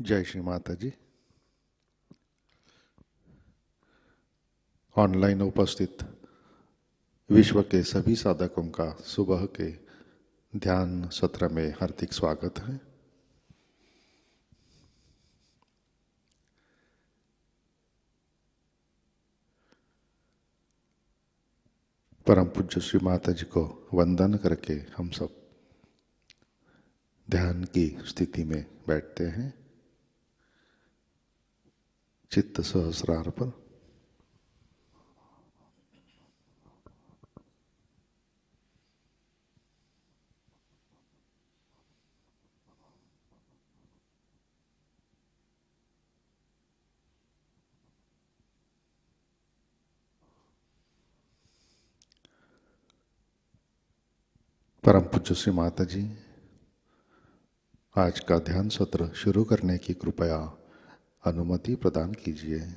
जय श्री माताजी। ऑनलाइन उपस्थित विश्व के सभी साधकों का सुबह के ध्यान सत्र में हार्दिक स्वागत है। परम पूज्य श्री माताजी को वंदन करके हम सब ध्यान की स्थिति में बैठते हैं। चित्त सहस्रार्पण। परम पूज्य श्री माताजी, आज का ध्यान सत्र शुरू करने की कृपया अनुमति प्रदान कीजिए।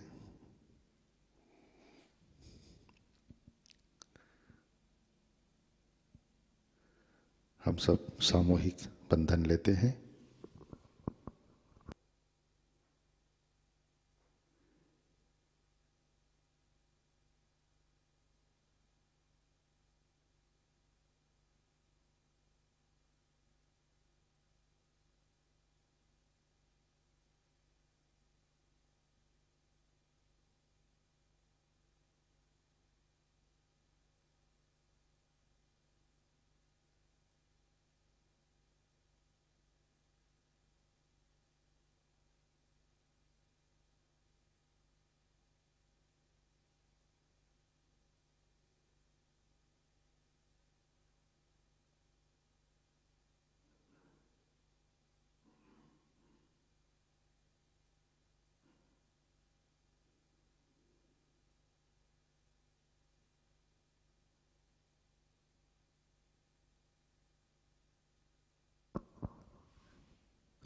हम सब सामूहिक बंधन लेते हैं।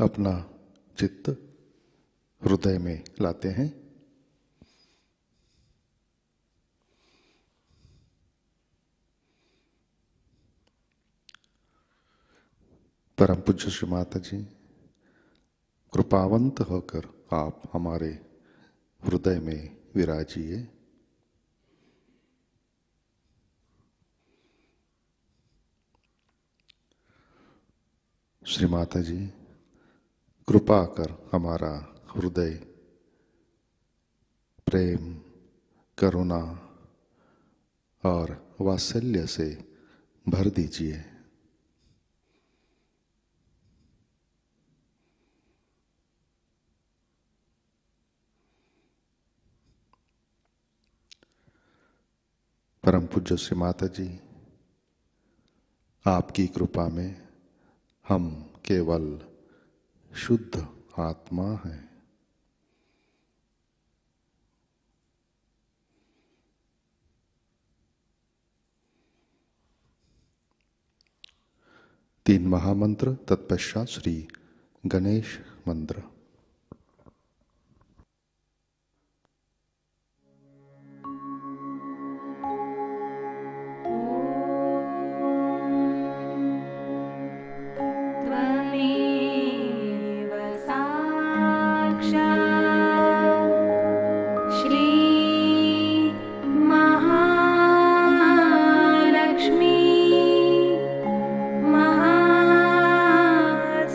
अपना चित्त हृदय में लाते हैं। परम पूज्य श्री माता जी, कृपावंत होकर आप हमारे हृदय में विराजिए। श्री माता जी, कृपा कर हमारा हृदय प्रेम, करुणा और वात्सल्य से भर दीजिए। परम पूज्य श्री माता जी, आपकी कृपा में हम केवल शुद्ध आत्मा है। तीन महामंत्र, तत्पश्चात श्री गणेश मंत्र।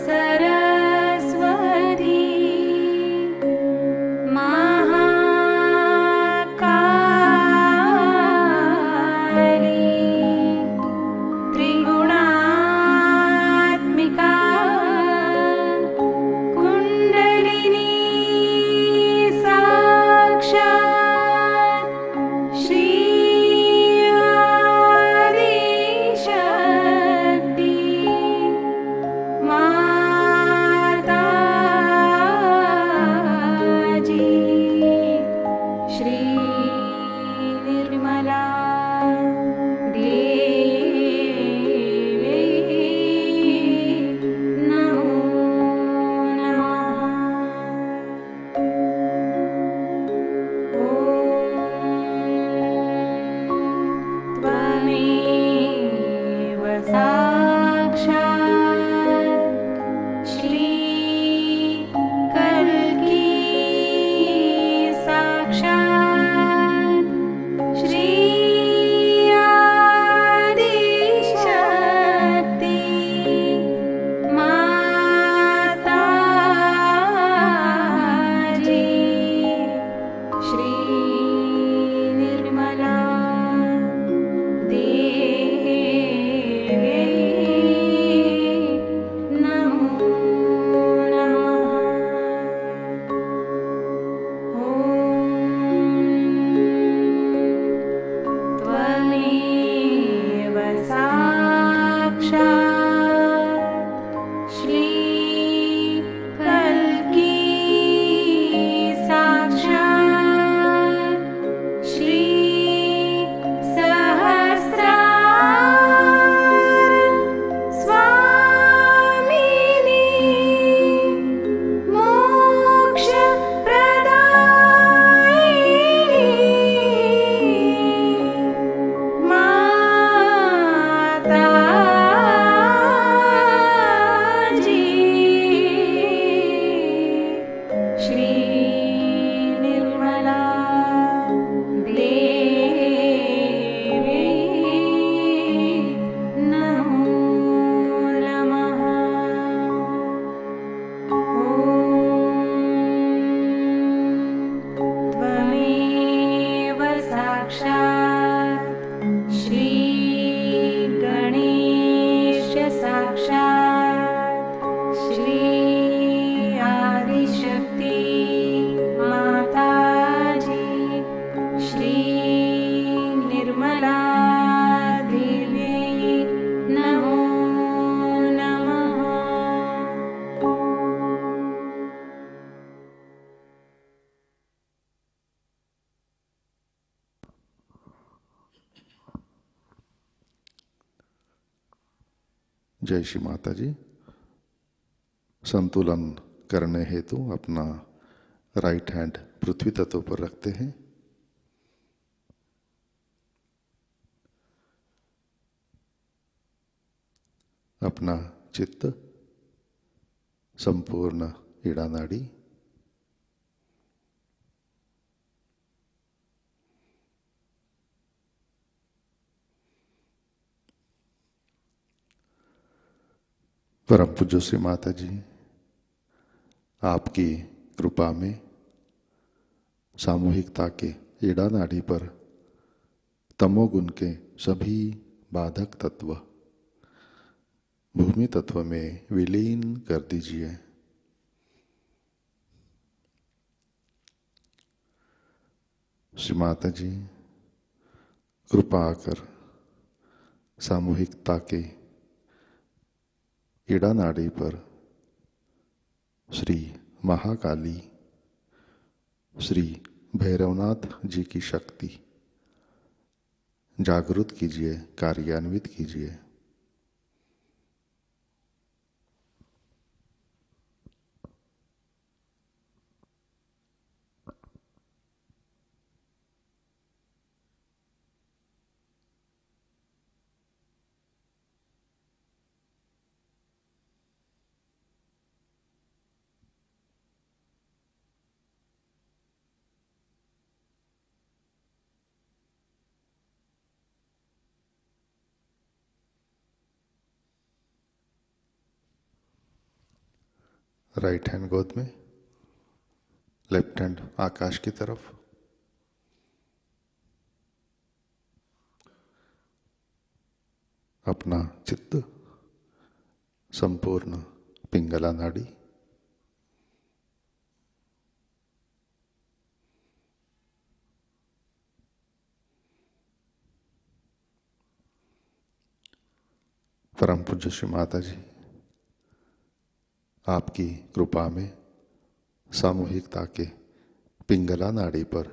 सरस्वती जय श्री माता जी। संतुलन करने हेतु अपना राइट हैंड पृथ्वी तत्व पर रखते हैं। अपना चित्त संपूर्ण ईड़ा नाड़ी, परम पूज्य श्री माता जी, आपकी कृपा में सामूहिकता के ईड़ा नाड़ी पर तमोगुण के सभी बाधक तत्व भूमि तत्व में विलीन कर दीजिए। श्री माता जी, कृपा कर सामूहिकता के ईड़ा नाड़ी पर श्री महाकाली, श्री भैरवनाथ जी की शक्ति जागृत कीजिए, कार्यान्वित कीजिए। राइट हैंड गोद में, लेफ्ट हैंड आकाश की तरफ। अपना चित्त संपूर्ण पिंगला नाड़ी, परम पूज्य श्री माता जी, आपकी कृपा में सामूहिकता के पिंगला नाड़ी पर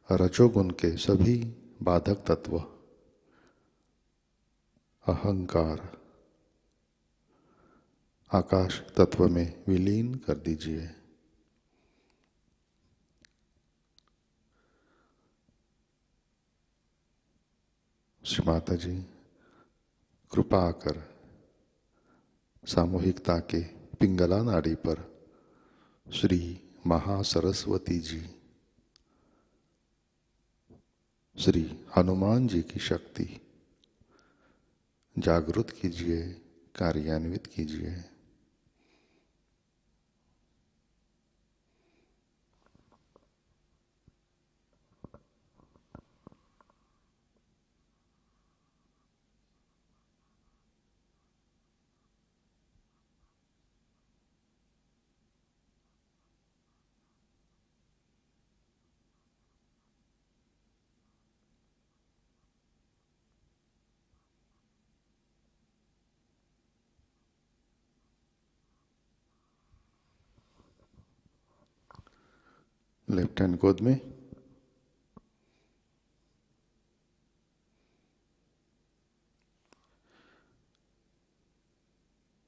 रजोगुण के सभी बाधक तत्व अहंकार आकाश तत्व में विलीन कर दीजिए। श्री माता जी, कृपा कर सामूहिकता के पिंगला नाड़ी पर श्री महासरस्वती जी, श्री हनुमान जी की शक्ति जागृत कीजिए, कार्यान्वित कीजिए। लेफ्ट हैंड गोद में,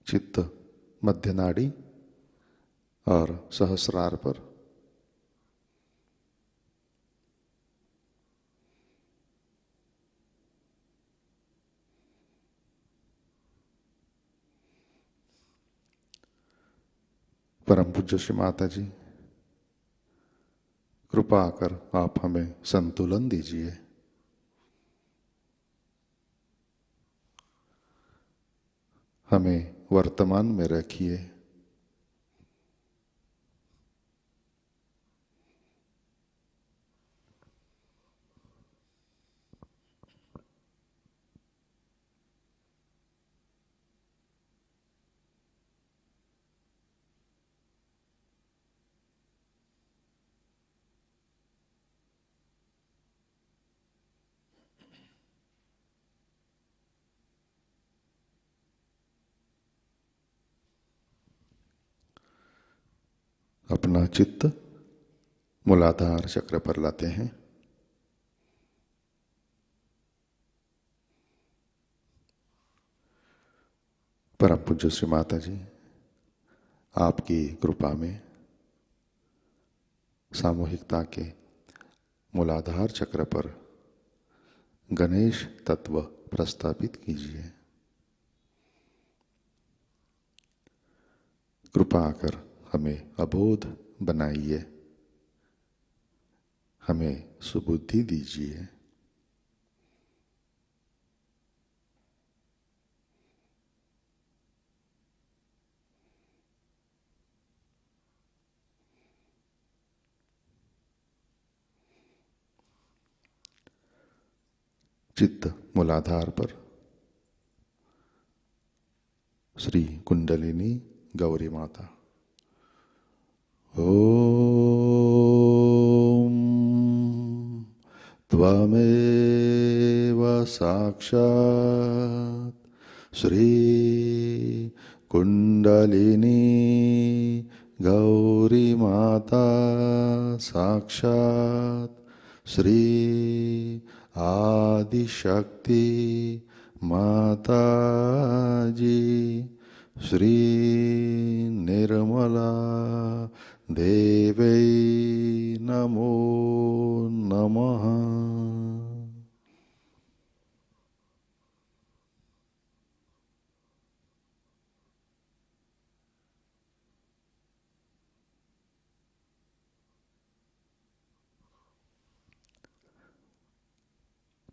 चित्त मध्य नाड़ी और सहस्रार पर। परम पूज्य श्री माता जी, कृपा कर आप हमें संतुलन दीजिए। हमें वर्तमान में रखिए। अपना चित्त मूलाधार चक्र पर लाते हैं। परम पूज्य श्री माता जी, आपकी कृपा में सामूहिकता के मूलाधार चक्र पर गणेश तत्व प्रस्थापित कीजिए। कृपा कर हमें अबोध बनाइए, हमें सुबुद्धि दीजिए। चित्त मूलाधार पर श्री कुंडलिनी गौरी माता। ओम त्वमेव साक्षात् श्री कुंडलिनी गौरी माता साक्षात् श्री आदिशक्ति माताजी श्री निर्मला देवै नमो नमः।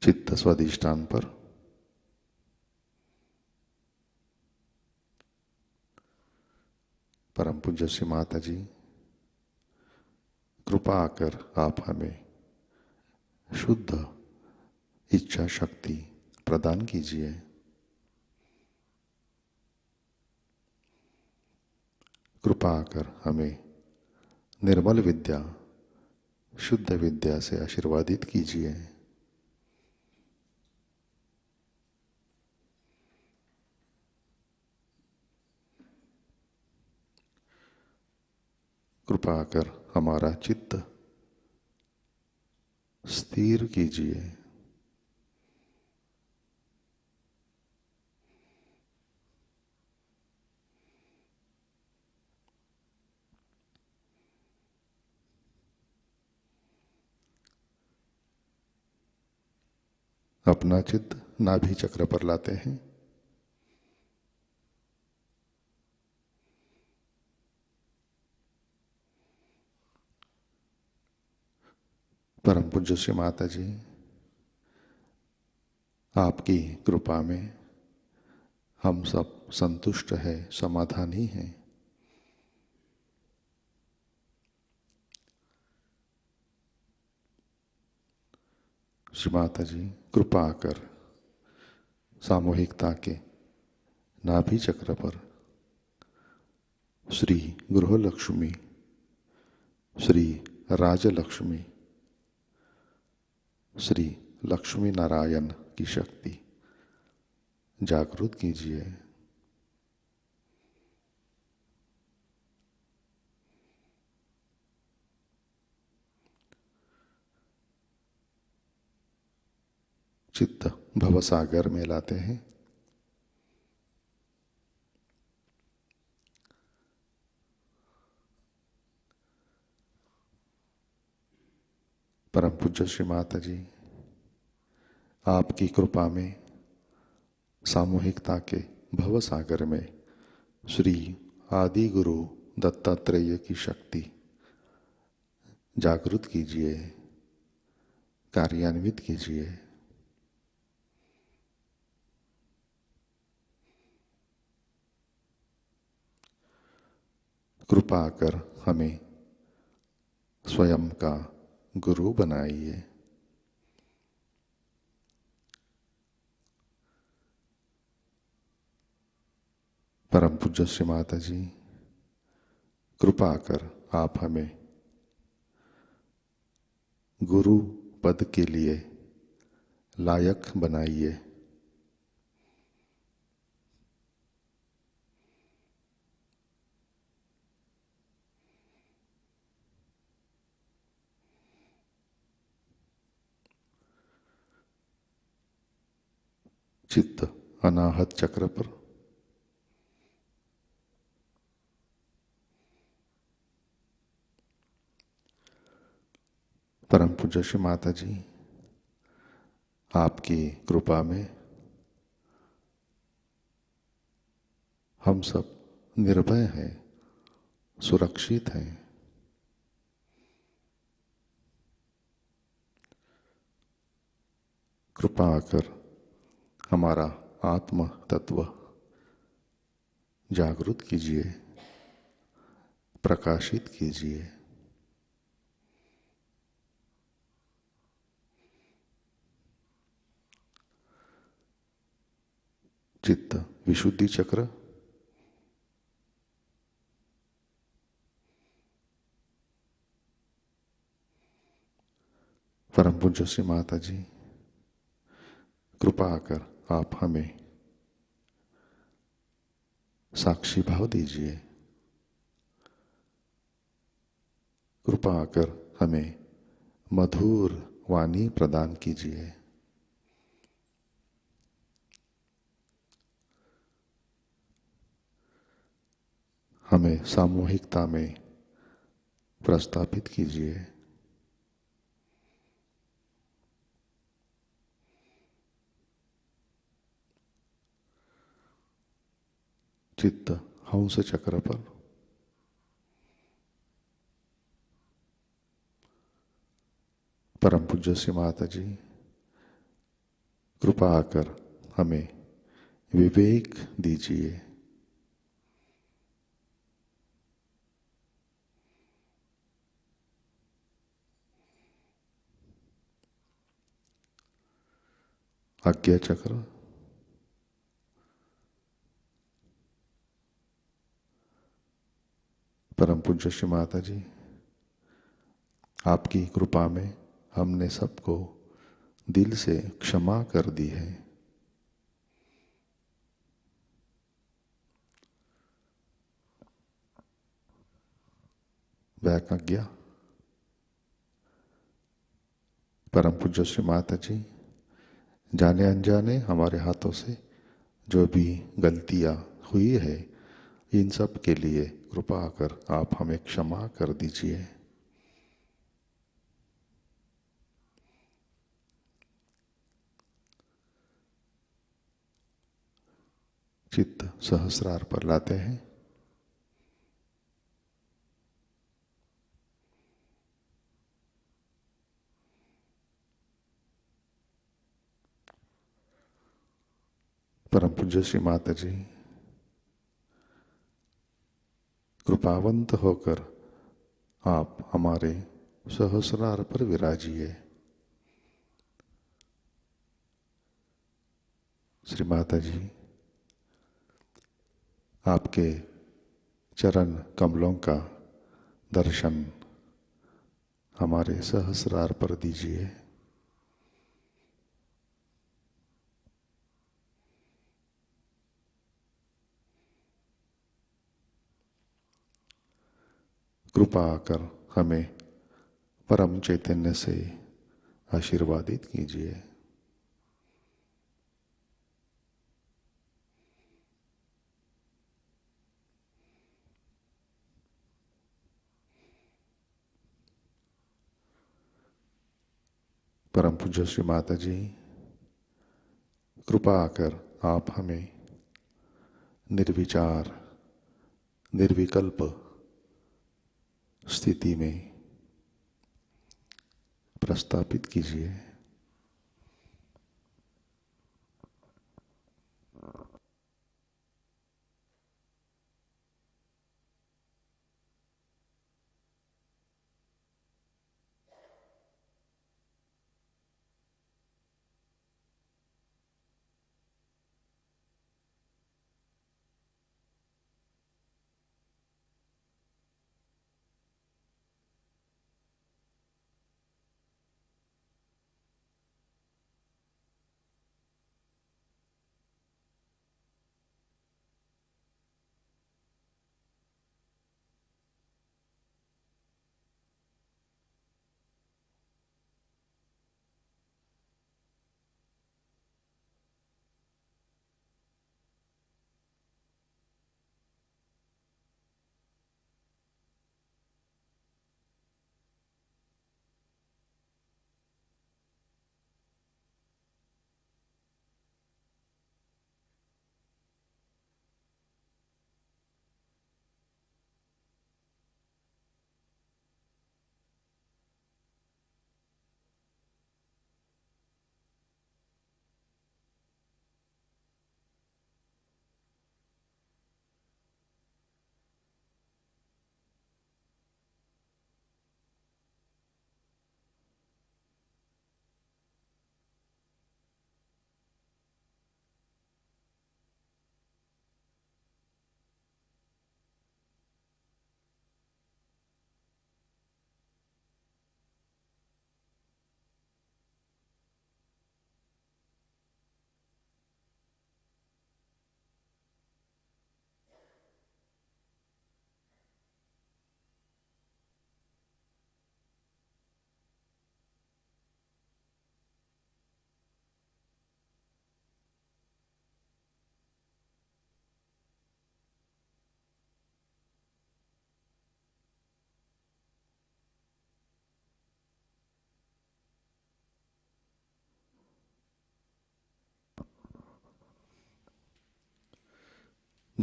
चित्त स्वाधिष्ठान पर परम पूज्य श्री माता जी, कृपा कर आप हमें शुद्ध इच्छा शक्ति प्रदान कीजिए। कृपा कर हमें निर्मल विद्या, शुद्ध विद्या से आशीर्वादित कीजिए। कृपा कर हमारा चित्त स्थिर कीजिए। अपना चित्त नाभि चक्र पर लाते हैं। परम पूज्य श्री माता जी, आपकी कृपा में हम सब संतुष्ट है, समाधानी हैं। श्री माता जी, कृपा कर सामूहिकता के नाभि चक्र पर श्री गृहलक्ष्मी, श्री राजलक्ष्मी, श्री लक्ष्मी नारायण की शक्ति जागृत कीजिए। चित्त भवसागर में लाते हैं। परम पूज्य श्री माता जी, आपकी कृपा में सामूहिकता के भवसागर में श्री आदि गुरु दत्तात्रेय की शक्ति जागृत कीजिए, कार्यान्वित कीजिए। कृपा कर हमें स्वयं का गुरु बनाइए। परम पूज्य श्री माता जी, कृपा कर आप हमें गुरु पद के लिए लायक बनाइए। चित्त अनाहत चक्र पर परम पूज्य श्री माता जी, आपकी कृपा में हम सब निर्भय हैं, सुरक्षित हैं। कृपा आकर हमारा आत्म तत्व जागृत कीजिए, प्रकाशित कीजिए। चित्त विशुद्धि चक्र, परम पूज्य श्री माता जी, कृपा आकर आप हमें साक्षी भाव दीजिए। कृपा आकर हमें मधुर वाणी प्रदान कीजिए। हमें सामूहिकता में प्रस्थापित कीजिए। चित्त हंस चक्र पर, परम पूज्य श्री माता जी, कृपा आकर हमें विवेक दीजिए। आज्ञा चक्र, परम पूज्य श्री माता जी, आपकी कृपा में हमने सबको दिल से क्षमा कर दी है। वैकाज्ञा, परम पूज्य श्री माता जी, जाने अनजाने हमारे हाथों से जो भी गलतियां हुई है, इन सब के लिए कृपा कर आप हमें क्षमा कर दीजिए। चित्त सहस्रार पर लाते हैं। परम पूज्य श्री माता जी, कृपावंत होकर आप हमारे सहस्रार पर विराजिए। श्री माता जी, आपके चरण कमलों का दर्शन हमारे सहस्रार पर दीजिए। कृपा आकर हमें परम चैतन्य से आशीर्वादित कीजिए। परम पूज्य श्री माता जी, कृपा आकर आप हमें निर्विचार निर्विकल्प स्थिति में प्रस्थापित कीजिए।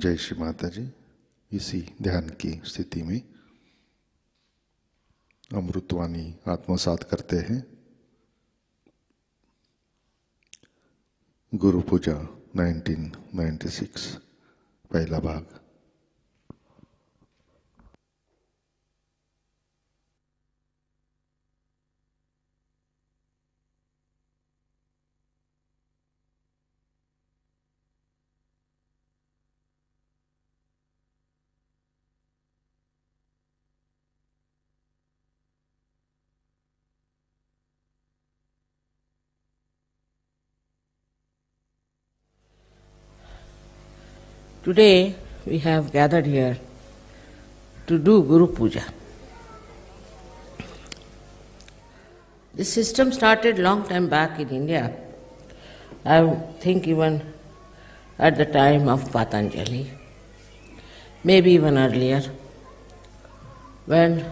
जय श्री माता जी। इसी ध्यान की स्थिति में अमृतवाणी आत्मसात करते हैं। गुरु पूजा 1996 पहला भाग। Today we have gathered here to do Guru Puja. This system started long time back in India. I think even at the time of Patanjali, maybe even earlier, when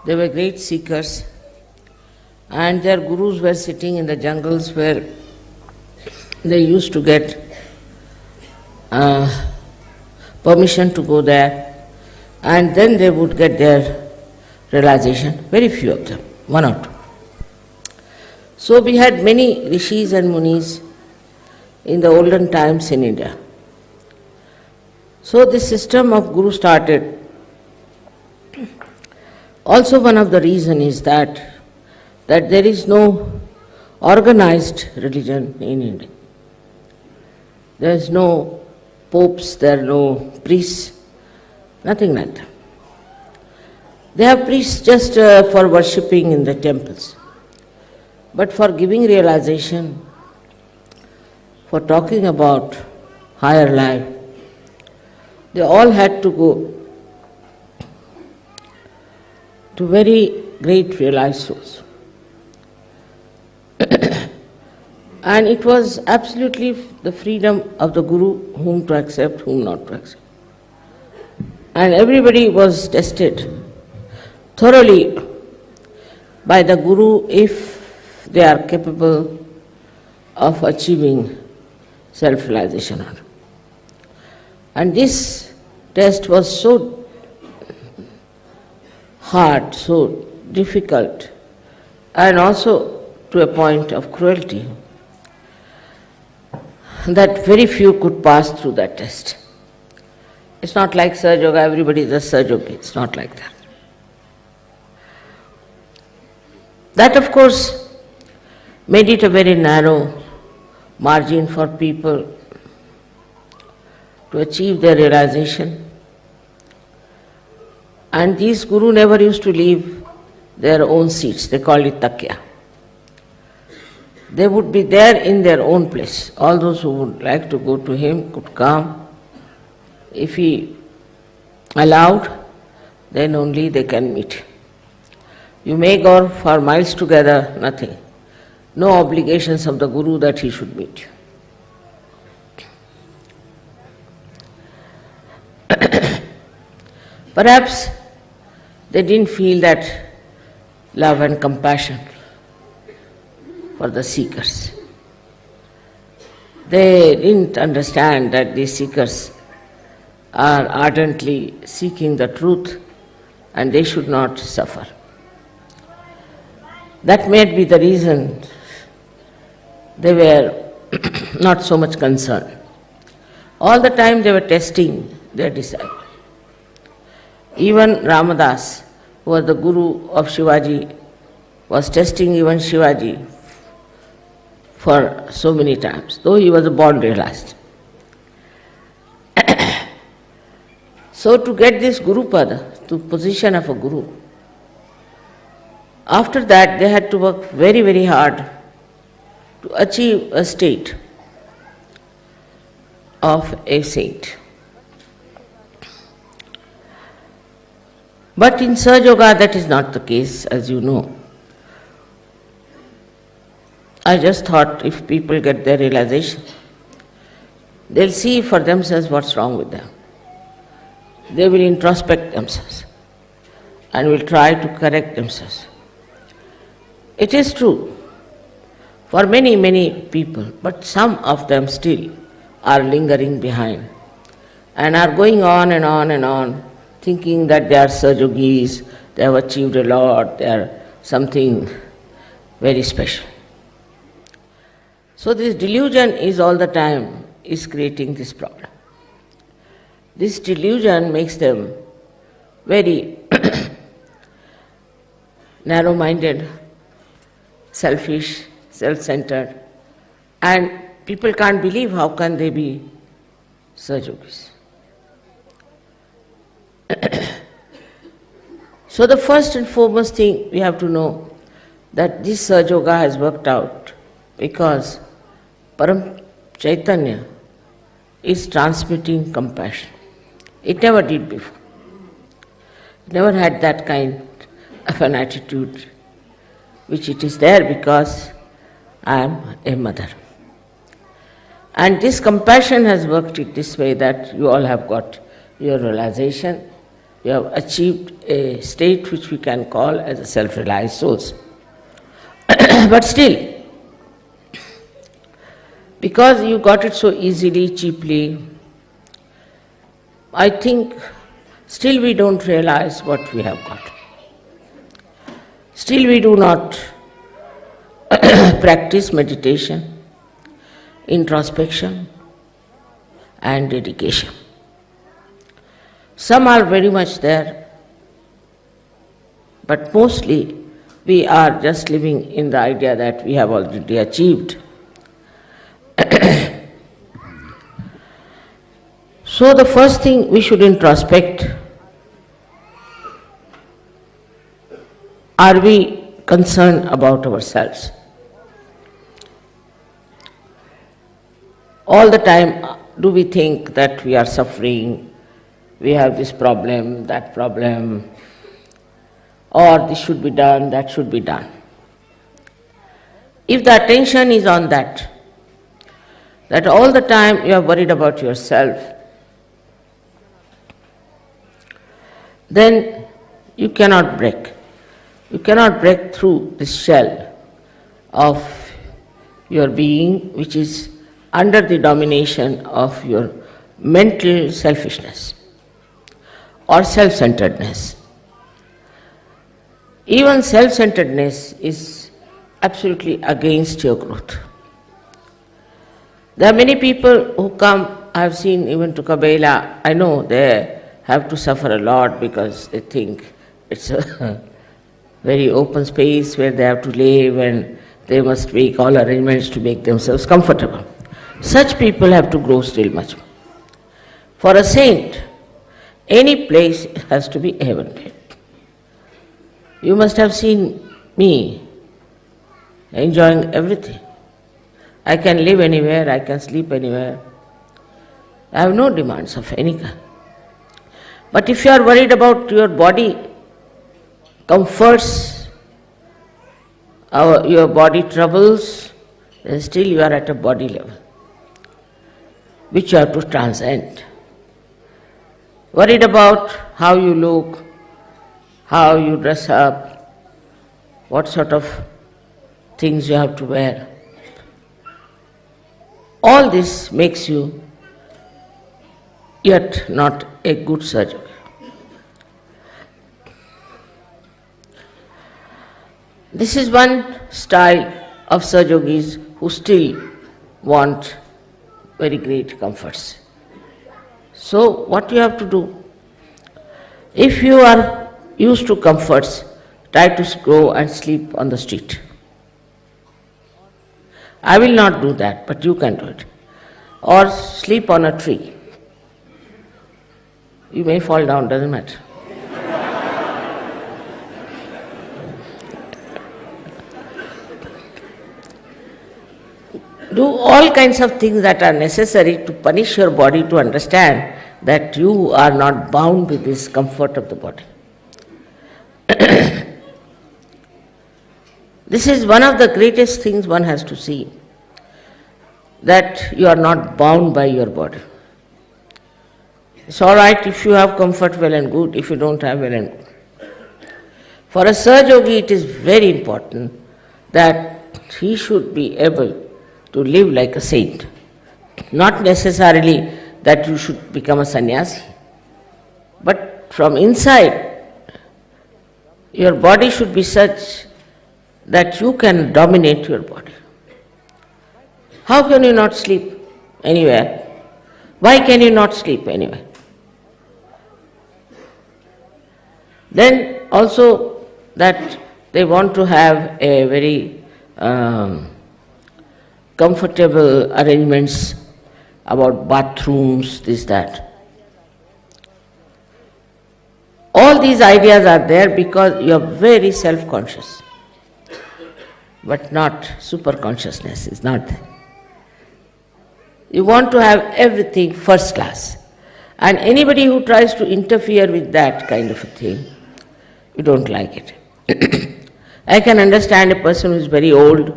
there were great seekers and their gurus were sitting in the jungles where they used to get permission to go there, and then they would get their realization, very few of them, one or two. So we had many rishis and munis in the olden times in India. So this system of Guru started. Also one of the reasons is that there is no organized religion in India. There is no popes, there are no priests, nothing like that. They have priests just for worshipping in the temples. But for giving realization, for talking about higher life, they all had to go to very great realized souls. And it was absolutely the freedom of the Guru whom to accept, whom not to accept. And everybody was tested thoroughly by the Guru if they are capable of achieving self-realization. And this test was so hard, so difficult, and also to a point of cruelty, that very few could pass through that test. It's not like Sahajayoga, everybody does Sahajayoga. It's not like that. That, of course, made it a very narrow margin for people to achieve their realization. And these Guru never used to leave their own seats. They called it takya. They would be there in their own place. All those who would like to go to him could come. If he allowed, then only they can meet. You may go for miles together, nothing. No obligations of the Guru that he should meet you. Perhaps they didn't feel that love and compassion for the seekers. They didn't understand that these seekers are ardently seeking the truth and they should not suffer. That may be the reason they were not so much concerned. All the time they were testing their disciples. Even Ramadas, who was the Guru of Shivaji, was testing even Shivaji for so many times, though he was a born realized. So to get this Guru Pada, to position of a Guru, after that they had to work very, very hard to achieve a state of a saint. But in Sahajayoga that is not the case, as you know. I just thought if people get their realization, they'll see for themselves what's wrong with them. They will introspect themselves and will try to correct themselves. It is true for many, many people, but some of them still are lingering behind and are going on and on and on, thinking that they are Sahajogis, they have achieved a lot, they are something very special. So this delusion is all the time is creating this problem. This delusion makes them very narrow-minded, selfish, self-centered, and people can't believe how can they be Sahajogis. So the first and foremost thing we have to know that this Sahajayoga has worked out because Param Chaitanya is transmitting compassion. It never did before. It never had that kind of an attitude, which it is there because I am a mother. And this compassion has worked it this way that you all have got your realization, you have achieved a state which we can call as a self-realized souls. But still, because you got it so easily, cheaply, I think still we don't realize what we have got. Still we do not practice meditation, introspection and dedication. Some are very much there, but mostly we are just living in the idea that we have already achieved. So the first thing we should introspect, are we concerned about ourselves? All the time do we think that we are suffering, we have this problem, that problem, or this should be done, that should be done. If the attention is on that all the time you are worried about yourself, then you cannot break. You cannot break through this shell of your being, which is under the domination of your mental selfishness or self-centeredness. Even self-centeredness is absolutely against your growth. There are many people who come, I have seen even to Cabella, I know they have to suffer a lot because they think it's a very open space where they have to live and they must make all arrangements to make themselves comfortable. Such people have to grow still much more. For a saint, any place has to be heavenly. You must have seen me enjoying everything. I can live anywhere, I can sleep anywhere. I have no demands of any kind. But if you are worried about your body comforts, your body troubles, then still you are at a body level, which you have to transcend. Worried about how you look, how you dress up, what sort of things you have to wear. All this makes you yet not a good Sahajayogi. This is one style of Sahajogis who still want very great comforts. So what you have to do? If you are used to comforts, try to go and sleep on the street. I will not do that, but you can do it. Or sleep on a tree. You may fall down, doesn't matter. Do all kinds of things that are necessary to punish your body to understand that you are not bound with this comfort of the body. This is one of the greatest things one has to see, that you are not bound by your body. It's all right if you have comfort, well and good, if you don't have, well and good. For a Sahajayogi, it is very important that he should be able to live like a saint. Not necessarily that you should become a sannyasi. But from inside, your body should be such that you can dominate your body. How can you not sleep anywhere? Why can you not sleep anywhere? Then also that they want to have a very comfortable arrangements about bathrooms, this, that. All these ideas are there because you are very self-conscious, but not super-consciousness is not there. You want to have everything first class, and anybody who tries to interfere with that kind of a thing, you don't like it. I can understand a person who is very old,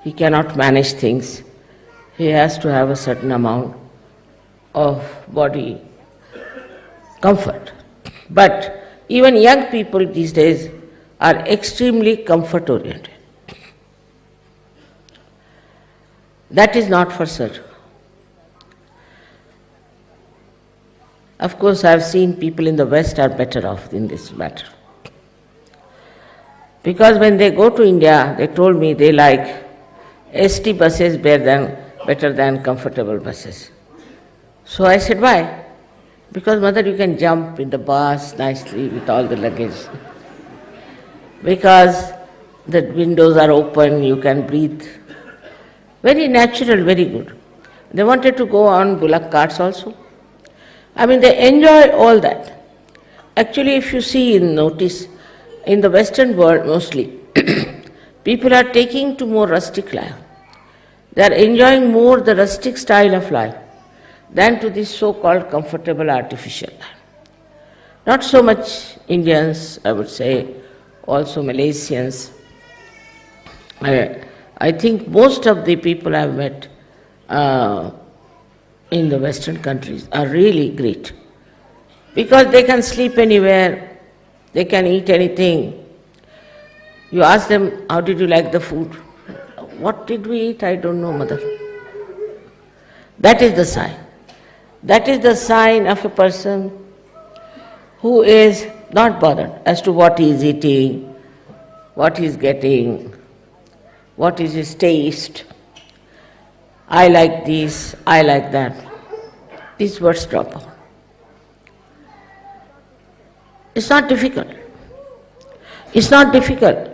he cannot manage things, he has to have a certain amount of body comfort. But even young people these days are extremely comfort oriented. That is not for certain. Of course, I have seen people in the West are better off in this matter. Because when they go to India, they told me they like ST buses better than comfortable buses. So I said, why? Because mother, you can jump in the bus nicely with all the luggage. Because the windows are open, you can breathe. Very natural, very good. They wanted to go on bullock carts also. I mean, they enjoy all that. Actually, if you see in notice, in the Western world mostly, people are taking to more rustic life. They are enjoying more the rustic style of life than to this so-called comfortable artificial life. Not so much Indians, I would say, also Malaysians. I think most of the people I've met in the Western countries are really great. Because they can sleep anywhere, they can eat anything. You ask them, how did you like the food? What did we eat? I don't know, mother. That is the sign. That is the sign of a person who is not bothered as to what he is eating, what he is getting, what is his taste. I like this, I like that. These words drop out. It's not difficult. It's not difficult.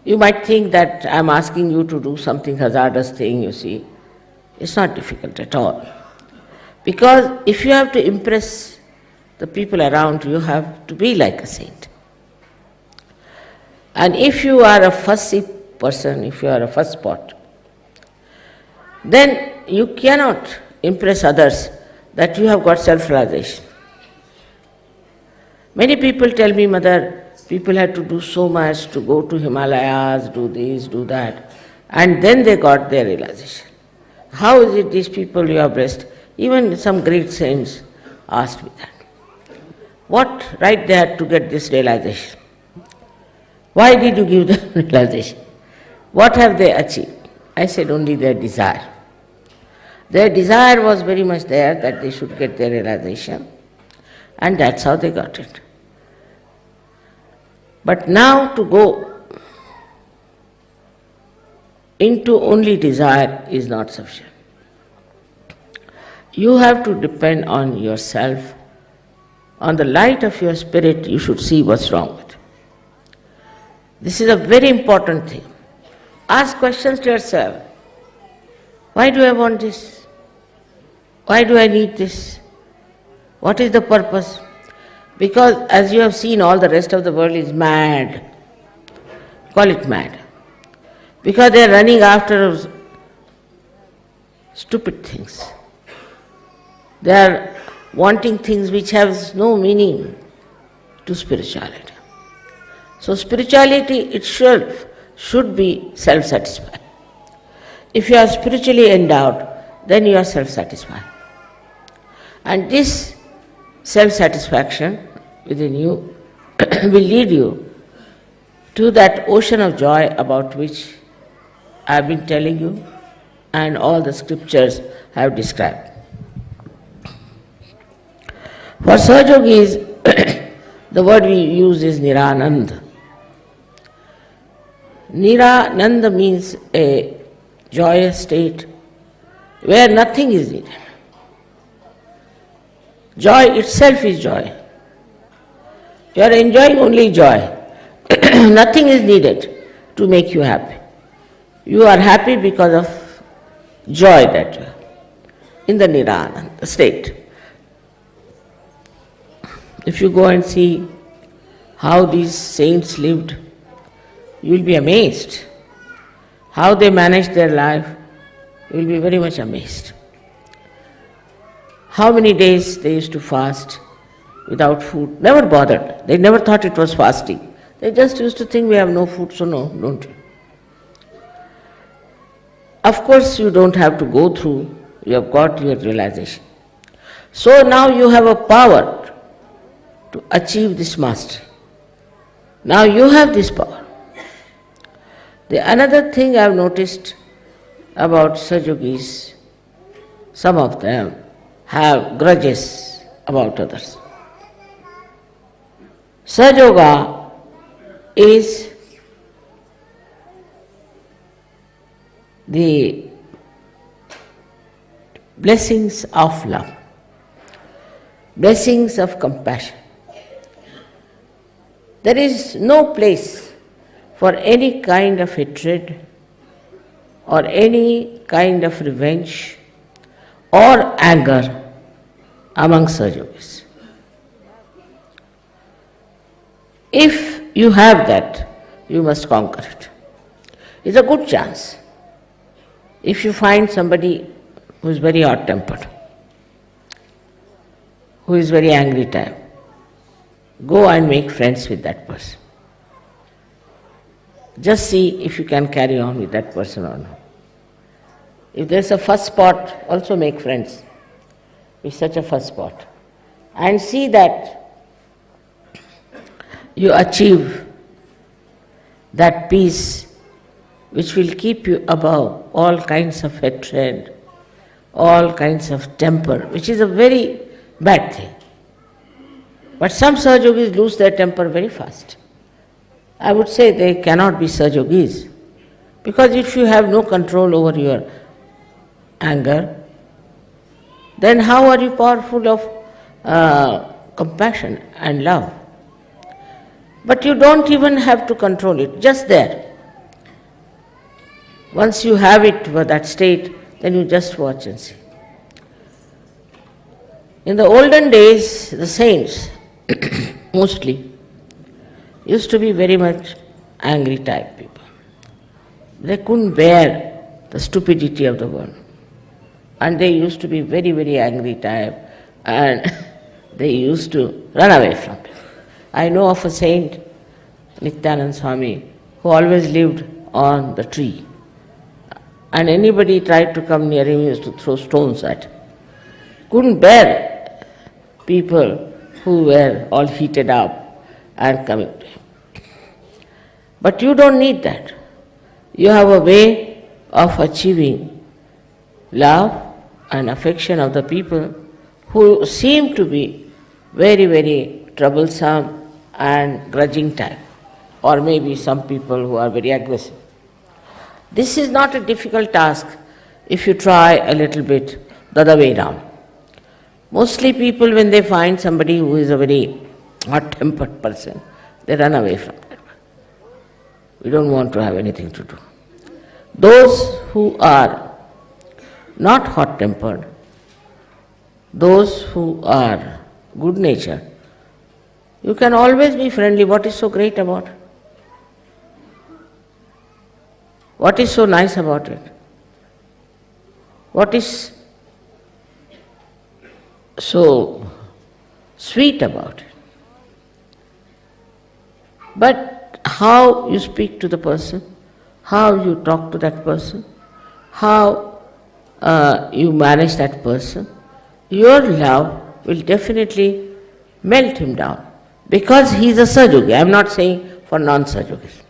You might think that I'm asking you to do something hazardous thing, you see. It's not difficult at all. Because if you have to impress the people around you, you have to be like a saint. And if you are a fussy person, if you are a fuss pot, then you cannot impress others that you have got self-realization. Many people tell me, mother, people had to do so much to go to Himalayas, do this, do that, and then they got their realization. How is it these people you have blessed? Even some great saints asked me that. What right they had to get this realization? Why did you give them realization? What have they achieved? I said only their desire. Their desire was very much there that they should get their realization, and that's how they got it. But now to go into only desire is not sufficient. You have to depend on yourself. On the light of your spirit, you should see what's wrong with it. This is a very important thing. Ask questions to yourself. Why do I want this? Why do I need this? What is the purpose? Because as you have seen, all the rest of the world is mad. Call it mad. Because they are running after stupid things. They are wanting things which have no meaning to spirituality. So spirituality itself should be self-satisfied. If you are spiritually endowed, then you are self-satisfied. And this self-satisfaction within you will lead you to that ocean of joy about which I have been telling you and all the scriptures have described. For Sahajogis, the word we use is Niranand. Niranand means a joyous state where nothing is needed. Joy itself is joy. You are enjoying only joy. Nothing is needed to make you happy. You are happy because of joy that you have in the Nirananda state. If you go and see how these saints lived, you will be amazed. How they managed their life, you will be very much amazed. How many days they used to fast without food, never bothered. They never thought it was fasting. They just used to think we have no food, so no, don't you? Of course, you don't have to go through, you have got your realization. So now you have a power to achieve this mastery. Now you have this power. The another thing I have noticed about Sahajogis, some of them have grudges about others. Sahajayoga is the blessings of love, blessings of compassion. There is no place for any kind of hatred or any kind of revenge or anger among Sahajogis. If you have that, you must conquer it. It's a good chance. If you find somebody who is very hot-tempered, who is very angry type, go and make friends with that person. Just see if you can carry on with that person or not. If there's a first spot, also make friends with such a first spot. And see that you achieve that peace which will keep you above all kinds of hatred, all kinds of temper, which is a very bad thing. But some Sahajogis lose their temper very fast. I would say they cannot be Sahajogis, because if you have no control over your anger, then how are you powerful of compassion and love? But you don't even have to control it, just there. Once you have it for that state, then you just watch and see. In the olden days, the saints mostly used to be very much angry type people. They couldn't bear the stupidity of the world. And they used to be very, very angry type, and they used to run away from it. I know of a saint, Nityanand Swami, who always lived on the tree. And anybody tried to come near him, he used to throw stones at him. Couldn't bear people who were all heated up and coming to him. But you don't need that. You have a way of achieving love and affection of the people who seem to be very, very troublesome and grudging type, or maybe some people who are very aggressive. This is not a difficult task if you try a little bit the other way round. Mostly people, when they find somebody who is a very hot-tempered person, they run away from that. We don't want to have anything to do. Those who are not hot-tempered, those who are good-natured, you can always be friendly. What is so great about it? What is so nice about it? What is so sweet about it? But how you speak to the person, how you talk to that person, how you manage that person, your love will definitely melt him down, because he is a Sahajogi. I am not saying for non-Sahajogis.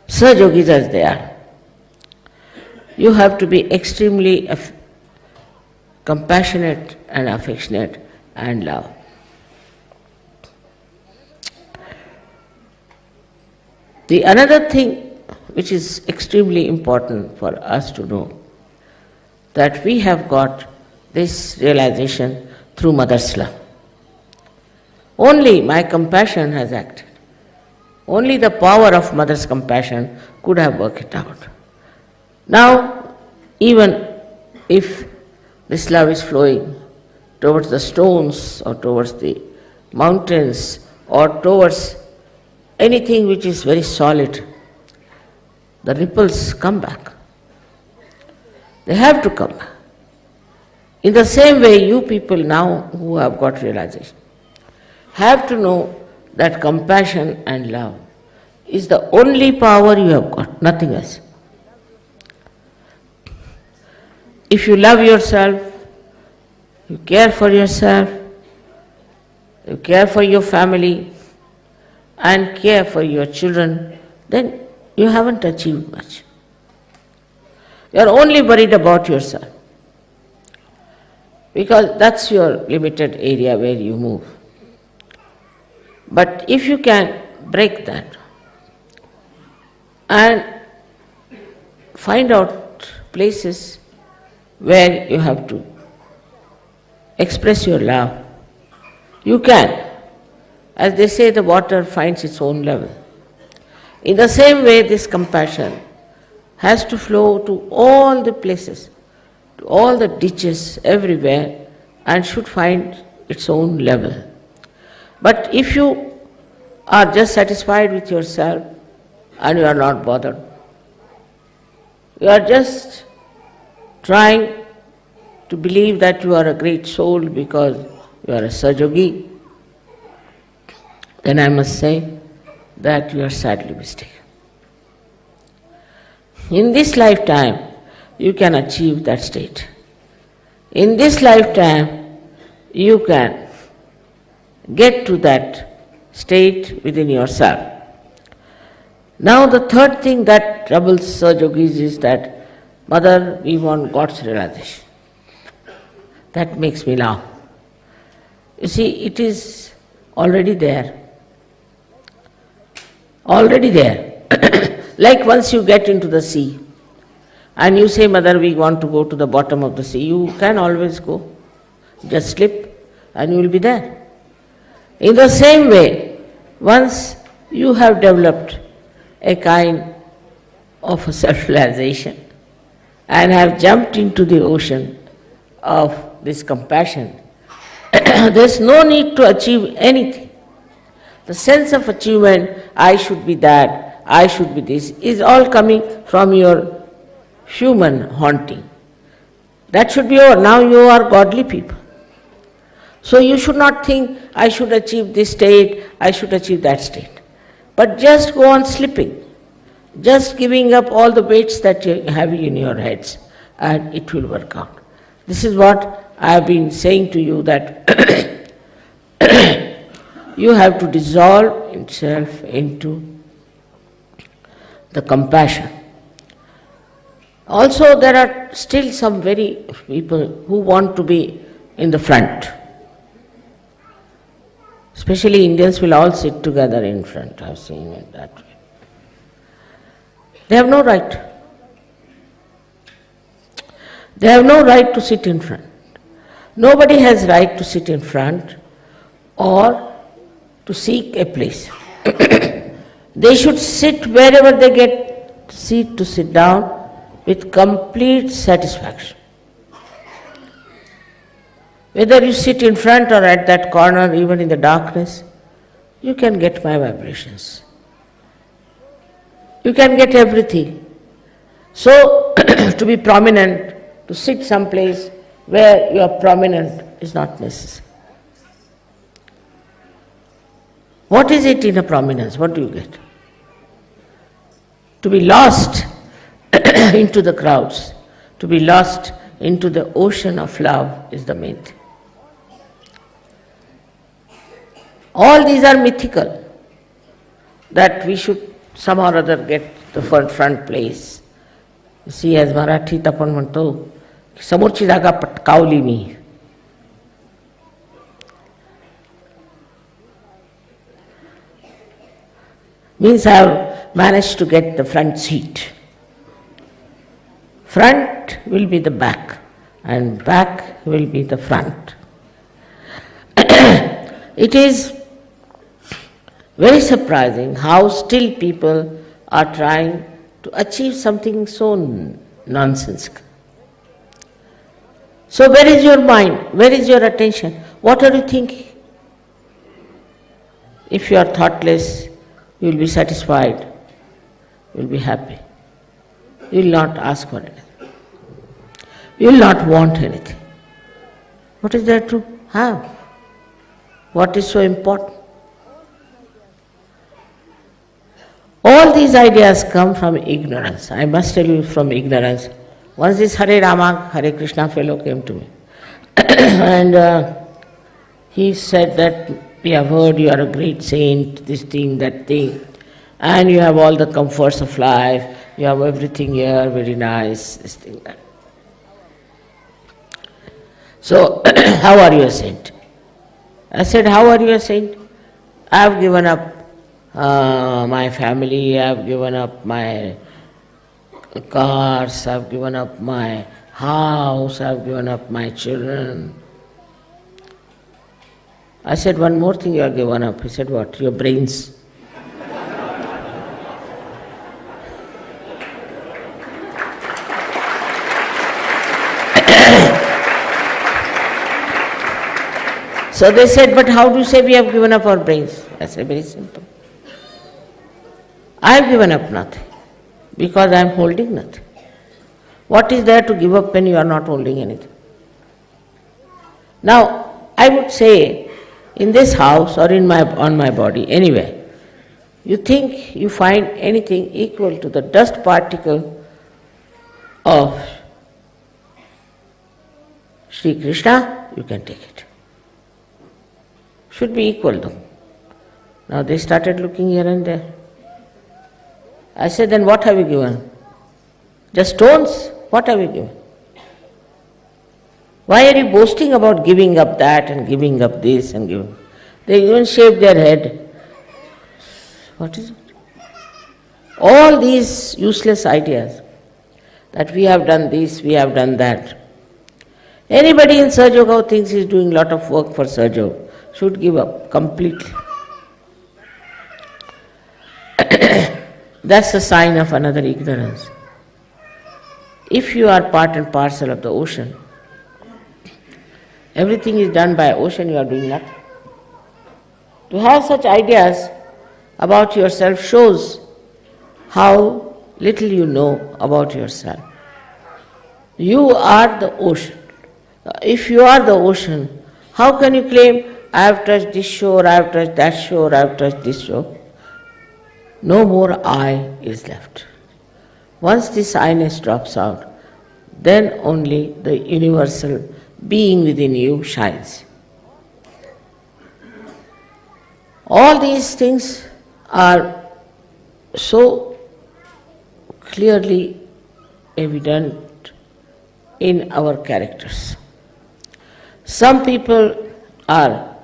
Sahajogis as they are. You have to be extremely compassionate and affectionate and love. The another thing which is extremely important for us to know, that we have got this realization through Mother's love. Only my compassion has acted. Only the power of Mother's compassion could have worked it out. Now, even if this love is flowing towards the stones or towards the mountains or towards anything which is very solid, the ripples come back. They have to come back. In the same way, you people now who have got realization have to know that compassion and love is the only power you have got, nothing else. If you love yourself, you care for yourself, you care for your family, and care for your children, then you haven't achieved much. You are only worried about yourself, because that's your limited area where you move. But if you can break that and find out places where you have to express your love, you can. As they say, the water finds its own level. In the same way, this compassion has to flow to all the places, to all the ditches, everywhere, and should find its own level. But if you are just satisfied with yourself and you are not bothered, you are just trying to believe that you are a great soul because you are a Sahajayogi, then I must say that you are sadly mistaken. In this lifetime, you can achieve that state. In this lifetime, you can get to that state within yourself. Now the third thing that troubles Sahajayogis is that, Mother, we want God's realization. That makes me laugh. You see, it is already there. Already there. Like once you get into the sea and you say, Mother, we want to go to the bottom of the sea, you can always go. Just slip and you will be there. In the same way, once you have developed a kind of a self-realization and have jumped into the ocean of this compassion, there is no need to achieve anything. The sense of achievement, I should be that, I should be this, is all coming from your human haunting. That should be over. Now you are godly people. So you should not think, I should achieve this state, I should achieve that state. But just go on slipping, just giving up all the weights that you have in your heads, and it will work out. This is what I have been saying to you, that you have to dissolve itself into the compassion. Also, there are still some very people who want to be in the front. Especially Indians will all sit together in front. I have seen it that way. They have no right. They have no right to sit in front. Nobody has right to sit in front or to seek a place. They should sit wherever they get seat to sit down with complete satisfaction. Whether you sit in front or at that corner, even in the darkness, you can get my vibrations. You can get everything. So, to be prominent, to sit someplace where you are prominent is not necessary. What is it in a prominence? What do you get? To be lost into the crowds, to be lost into the ocean of love is the main thing. All these are mythical, that we should somehow or other get the front place. You see, as Marathi आपण म्हणतो, समोरची जागा पटकावली मी. Means I have managed to get the front seat. Front will be the back and back will be the front. It is very surprising how still people are trying to achieve something so nonsensical. So where is your mind? Where is your attention? What are you thinking? If you are thoughtless, you will be satisfied, you will be happy. You will not ask for anything. You will not want anything. What is there to have? What is so important? All these ideas come from ignorance. I must tell you, from ignorance. Once this Hare Rama, Hare Krishna fellow came to me and he said that we have heard you are a great saint, this thing, that thing, and you have all the comforts of life, you have everything here, very nice, this thing, that. So, how are you a saint? I said, how are you a saint? I have given up my family, I have given up my cars, I have given up my house, I have given up my children. I said, one more thing you have given up. He said, what? Your brains. So they said, but how do you say we have given up our brains? I said, very simple. I have given up nothing because I am holding nothing. What is there to give up when you are not holding anything? Now, I would say, in this house or on my body, anywhere, you think you find anything equal to the dust particle of Shri Krishna, you can take it. Should be equal though. Now they started looking here and there. I said, then what have you given? Just stones? What have you given? Why are you boasting about giving up that and giving up this and giving? They even shave their head. What is it? All these useless ideas that we have done this, we have done that. Anybody in Sahajayoga who thinks he is doing a lot of work for Sahajayoga should give up completely. That's a sign of another ignorance. If you are part and parcel of the ocean, everything is done by ocean, you are doing nothing. To have such ideas about yourself shows how little you know about yourself. You are the ocean. If you are the ocean, how can you claim, I have touched this shore, I have touched that shore, I have touched this shore? No more I is left. Once this I-ness drops out, then only the universal being within you shines. All these things are so clearly evident in our characters. Some people are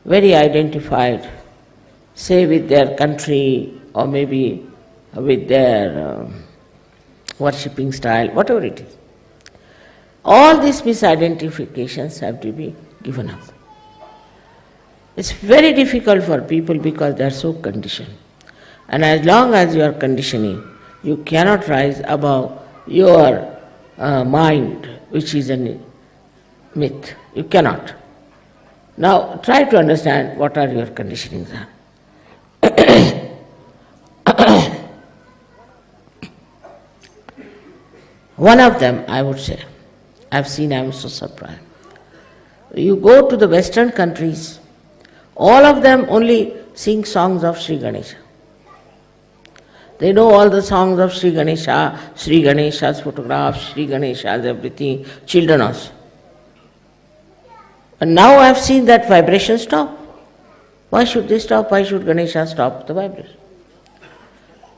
very identified, say with their country or maybe with their worshipping style, whatever it is. All these misidentifications have to be given up. It's very difficult for people because they are so conditioned. And as long as you are conditioning, you cannot rise above your mind, which is a myth. You cannot. Now try to understand what are your conditionings are. One of them, I would say, I've seen, I'm so surprised. You go to the Western countries, all of them only sing songs of Sri Ganesha. They know all the songs of Sri Ganesha, Sri Ganesha's photographs, Sri Ganesha's everything, children also. And now I've seen that vibration stop. Why should they stop? Why should Ganesha stop the vibration?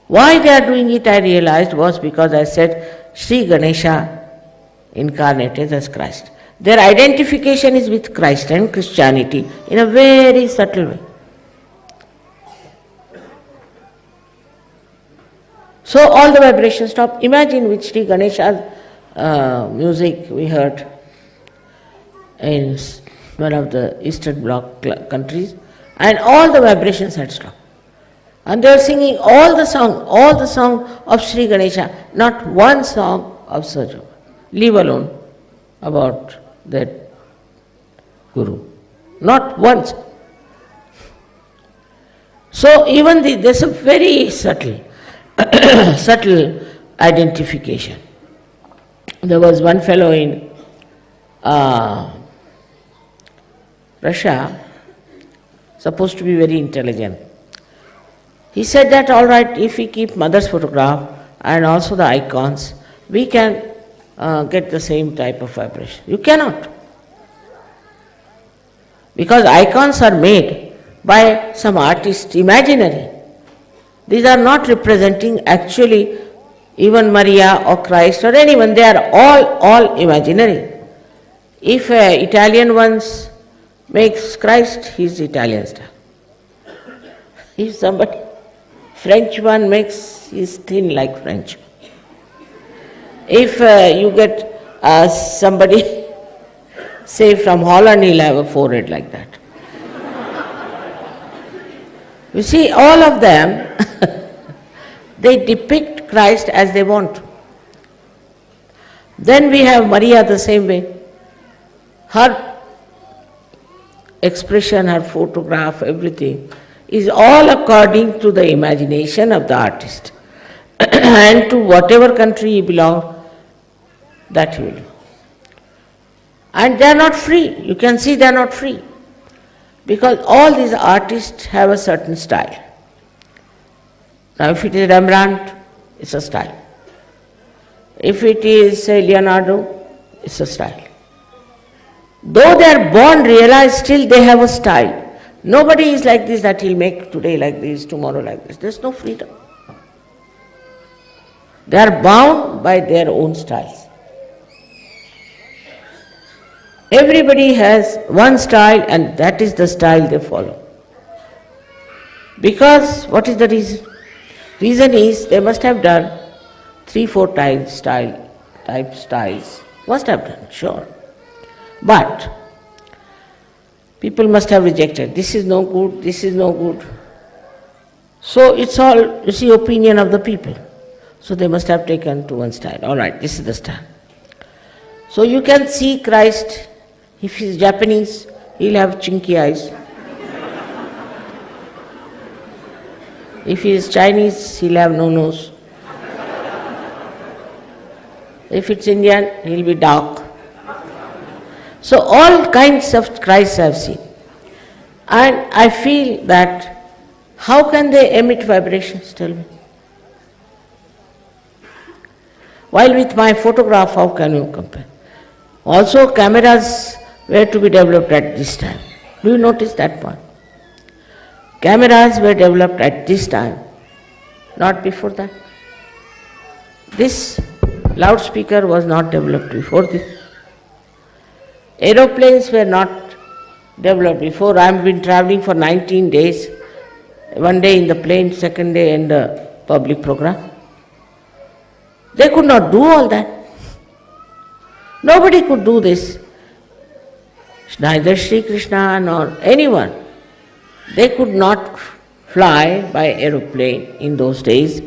Why they are doing it, I realized, was because I said Sri Ganesha incarnated as Christ. Their identification is with Christ and Christianity in a very subtle way. So all the vibrations stop. Imagine with Shri Ganesha's music we heard in one of the Eastern Bloc countries, and all the vibrations had stopped. And they are singing all the song of Shri Ganesha, not one song of Sahajayoga, leave alone about that Guru. Not once. So even there's a very subtle identification. There was one fellow in Russia, supposed to be very intelligent. He said that, all right, if we keep mother's photograph and also the icons, we can get the same type of vibration. You cannot. Because icons are made by some artist, imaginary. These are not representing actually even Maria or Christ or anyone. They are all imaginary. If Italian ones makes Christ, he is Italian style. If somebody French one makes, he is thin like French. If you get somebody say from Holland, he'll have a forehead like that. You see, all of them, they depict Christ as they want. Then we have Maria the same way. Her expression, her photograph, everything is all according to the imagination of the artist. And to whatever country he belongs, that he will do. And they are not free. You can see they are not free. Because all these artists have a certain style. Now if it is Rembrandt, it's a style. If it is Leonardo, it's a style. Though they are born realized, still they have a style. Nobody is like this, that he'll make today like this, tomorrow like this. There's no freedom. They are bound by their own styles. Everybody has one style, and that is the style they follow. Because, what is the reason? Reason is they must have done 3-4 type styles. Must have done, sure. But people must have rejected. This is no good, this is no good. So it's all, you see, opinion of the people. So they must have taken to one style. All right, this is the style. So you can see Christ. If he's Japanese, he'll have chinky eyes. If he is Chinese, he'll have no nose. If it's Indian, he'll be dark. So all kinds of Christs I've seen. And I feel that, how can they emit vibrations, tell me? While with my photograph, how can you compare? Also cameras were to be developed at this time. Do you notice that part? Cameras were developed at this time, not before that. This loudspeaker was not developed before this. Aeroplanes were not developed before. I have been traveling for 19 days, one day in the plane, second day in the public program. They could not do all that. Nobody could do this. Neither Sri Krishna nor anyone. They could not fly by aeroplane in those days.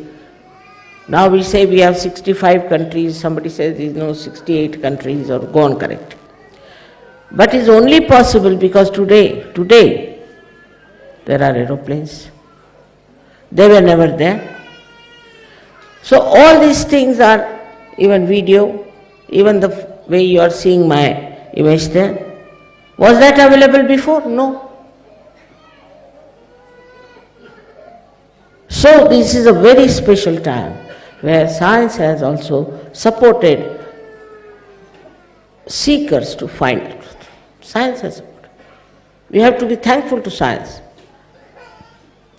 Now we say we have 65 countries, somebody says there is no 68 countries, or go on correct. But it's only possible because today there are aeroplanes. They were never there. So all these things are, even video, even the way you are seeing my image there, was that available before? No. So this is a very special time where science has also supported seekers to find the truth. Science has supported. We have to be thankful to science,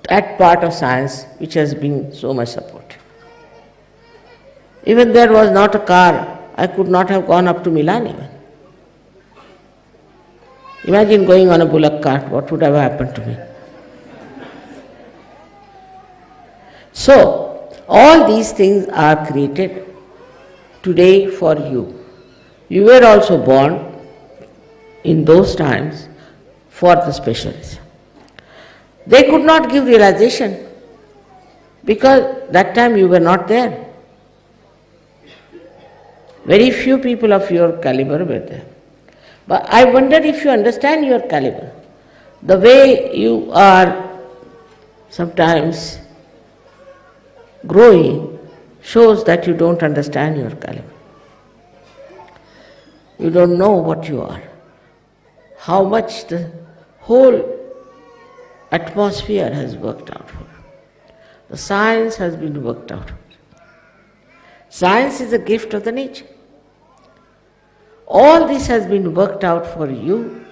that part of science which has been so much supported. Even there was not a car, I could not have gone up to Milan even. Imagine going on a bullock cart, what would have happened to me? So, All these things are created today for you. You were also born in those times for the specials. They could not give realization because that time you were not there. Very few people of your caliber were there. But I wonder if you understand your caliber. The way you are sometimes growing shows that you don't understand your caliber. You don't know what you are, how much the whole atmosphere has worked out for you. The science has been worked out. Science is a gift of the nature. All this has been worked out for you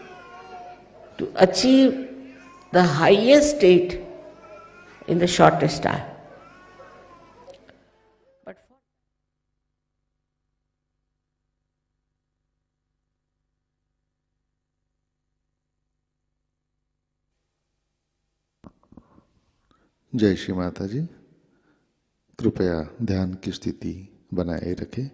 to achieve the highest state in the shortest time. But जय श्री माता जी। कृपया ध्यान की स्थिति बनाए रखें।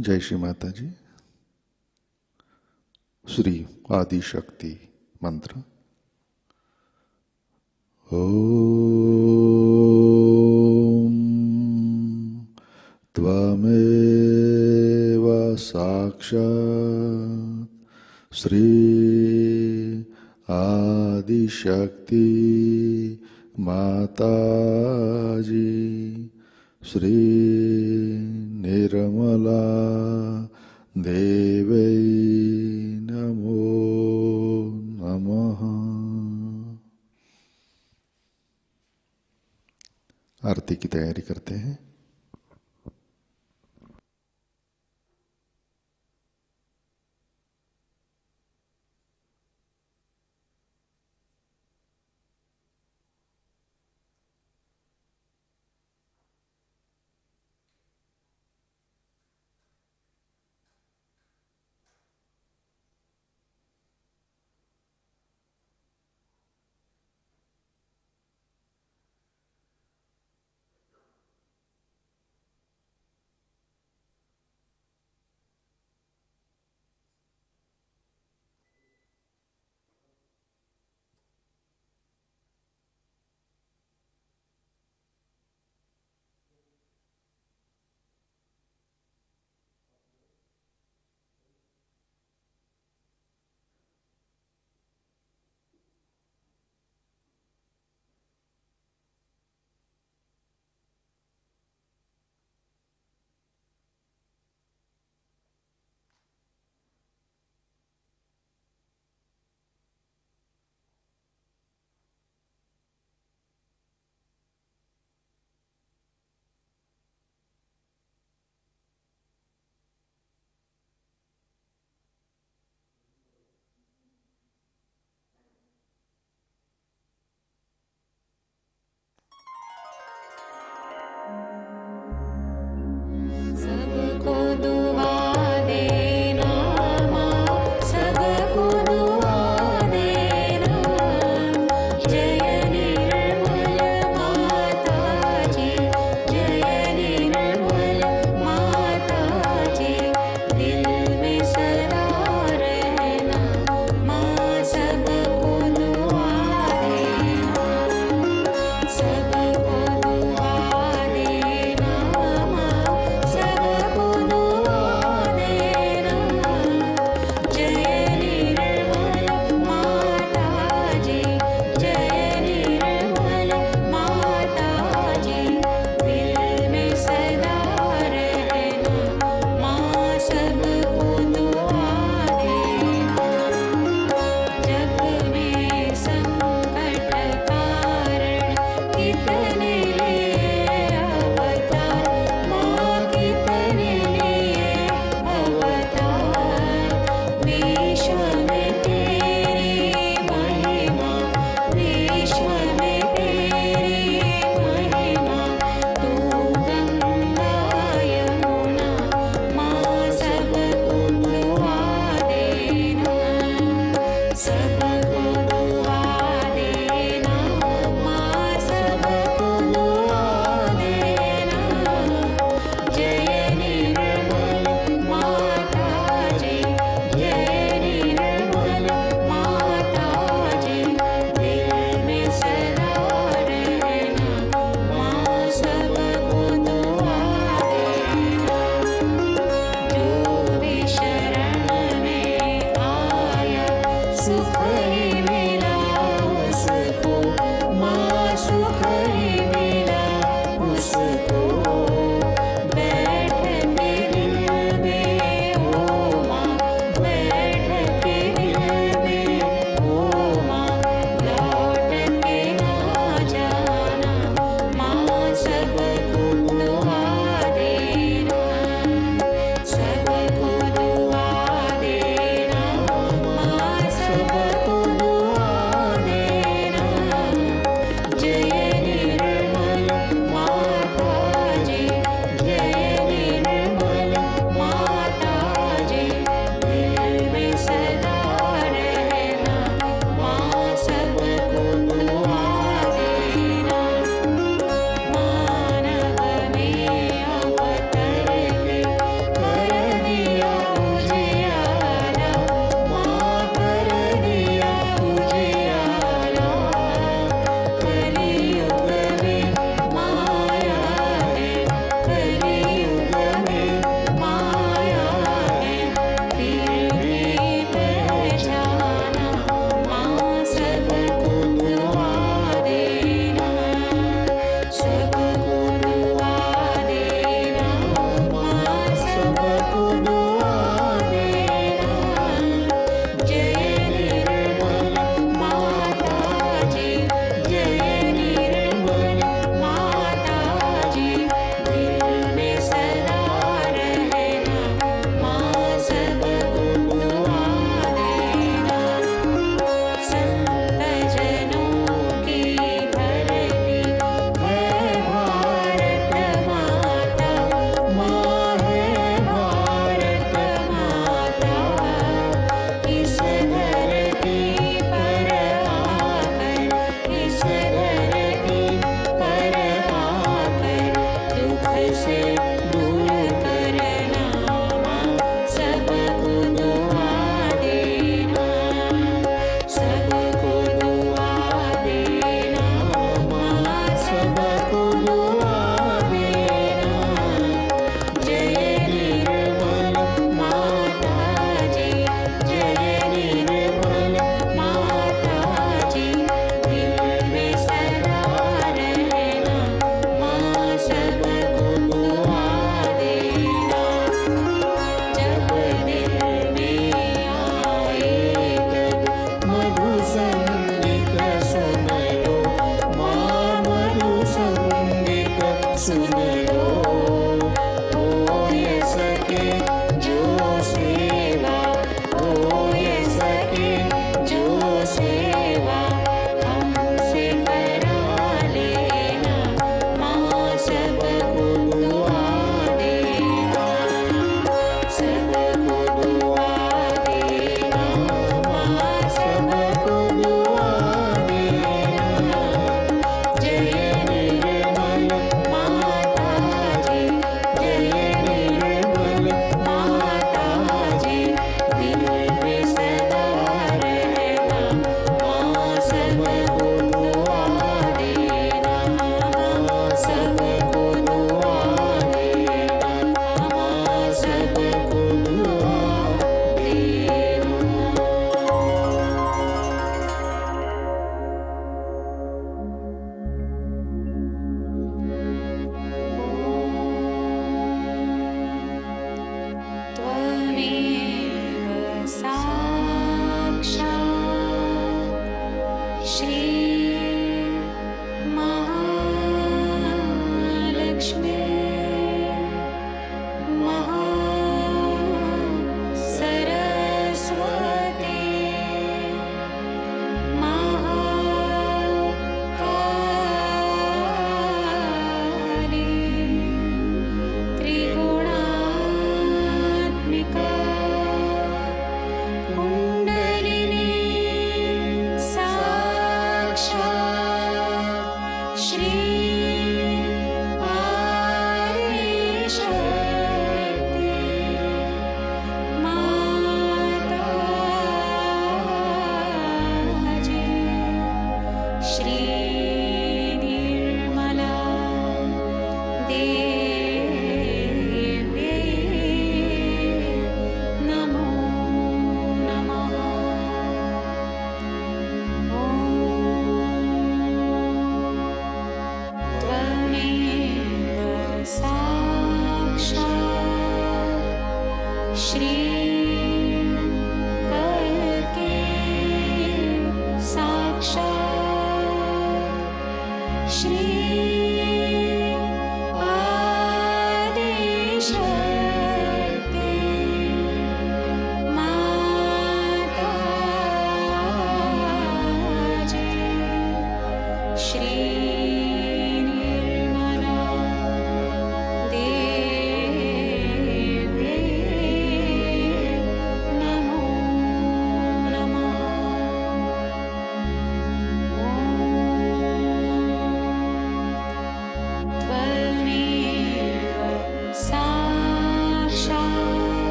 जय श्री माता जी। श्री आदि शक्ति मंत्र। ओम त्वमेव साक्षात् श्री आदिशक्ति माताजी श्री निर्मला देवै नमो नमः। आरती की तैयारी करते हैं।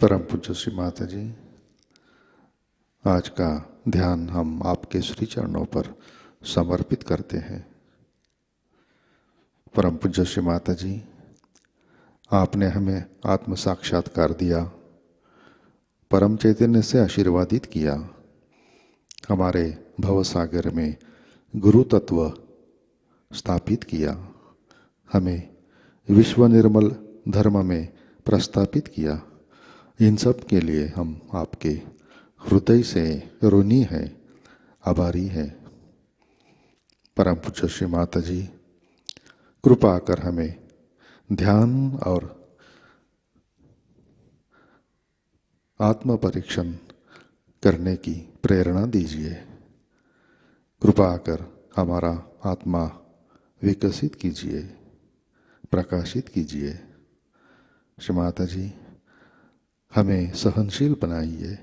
परम पूज्य श्री माता जी, आज का ध्यान हम आपके श्री चरणों पर समर्पित करते हैं। परम पूज्य श्री माता जी, आपने हमें आत्म साक्षात्कार दिया, परम चैतन्य से आशीर्वादित किया, हमारे भव सागर में गुरु तत्व स्थापित किया, हमें विश्व निर्मल धर्म में प्रस्थापित किया। इन सब के लिए हम आपके हृदय से ऋणी हैं, आभारी हैं। परम पूज्य श्री माता जी, कृपा कर हमें ध्यान और आत्म परीक्षण करने की प्रेरणा दीजिए। कृपा कर हमारा आत्मा विकसित कीजिए, प्रकाशित कीजिए। श्री माता जी, हमें सहनशील बनाइए,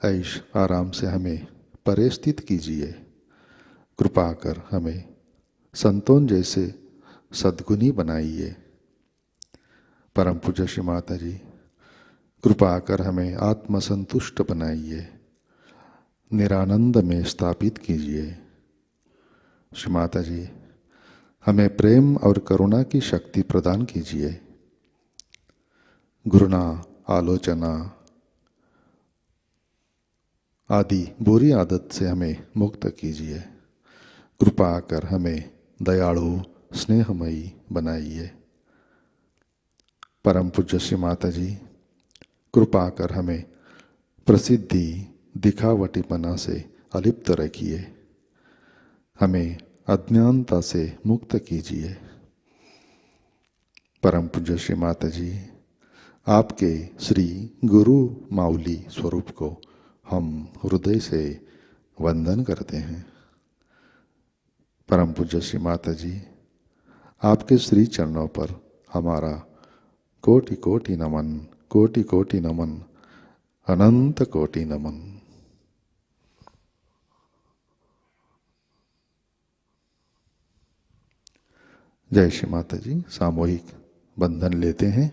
ऐश आराम से हमें परिस्थित कीजिए। कृपा कर हमें संतों जैसे सद्गुणी बनाइए। परम पूज्य श्री माता जी, कृपा कर हमें आत्मसंतुष्ट बनाइए, निरानंद में स्थापित कीजिए। श्री माता जी, हमें प्रेम और करुणा की शक्ति प्रदान कीजिए। घृणा, आलोचना आदि बुरी आदत से हमें मुक्त कीजिए। कृपा कर हमें दयालु स्नेहमयी बनाइए। परम पूज्य श्री माता जी, कृपा कर हमें प्रसिद्धि दिखावटीपना से अलिप्त रखिए, हमें अज्ञानता से मुक्त कीजिए। परम पूज्य श्री माता जी, आपके श्री गुरु माउली स्वरूप को हम हृदय से वंदन करते हैं। परम पूज्य श्री माता जी, आपके श्री चरणों पर हमारा कोटि कोटि नमन, कोटि कोटि नमन, अनंत कोटि नमन। जय श्री माता जी। सामूहिक बंधन लेते हैं।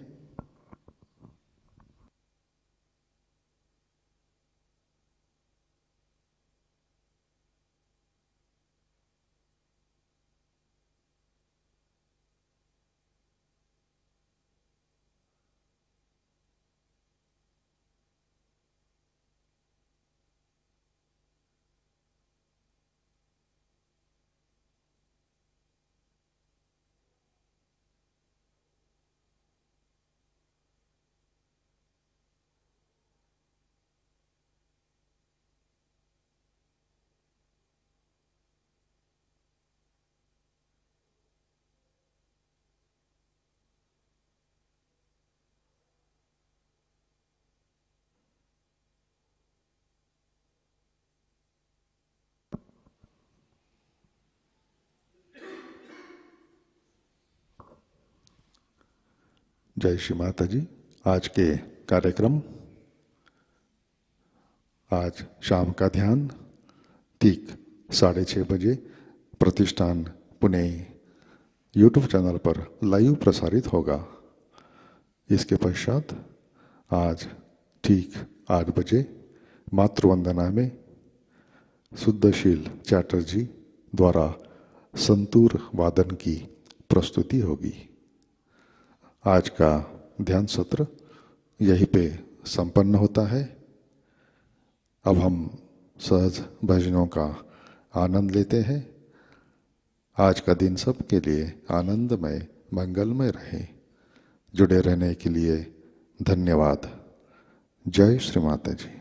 जय श्री माता जी। आज के कार्यक्रम, आज शाम का ध्यान ठीक 6:30 बजे प्रतिष्ठान पुणे यूट्यूब चैनल पर लाइव प्रसारित होगा। इसके पश्चात आज ठीक 8 बजे मातृवंदना में शुद्धशील चैटर्जी द्वारा संतूर वादन की प्रस्तुति होगी। आज का ध्यान सत्र यहीं पे संपन्न होता है। अब हम सहज भजनों का आनंद लेते हैं। आज का दिन सबके लिए आनंदमय मंगलमय रहे। जुड़े रहने के लिए धन्यवाद। जय श्री माता जी।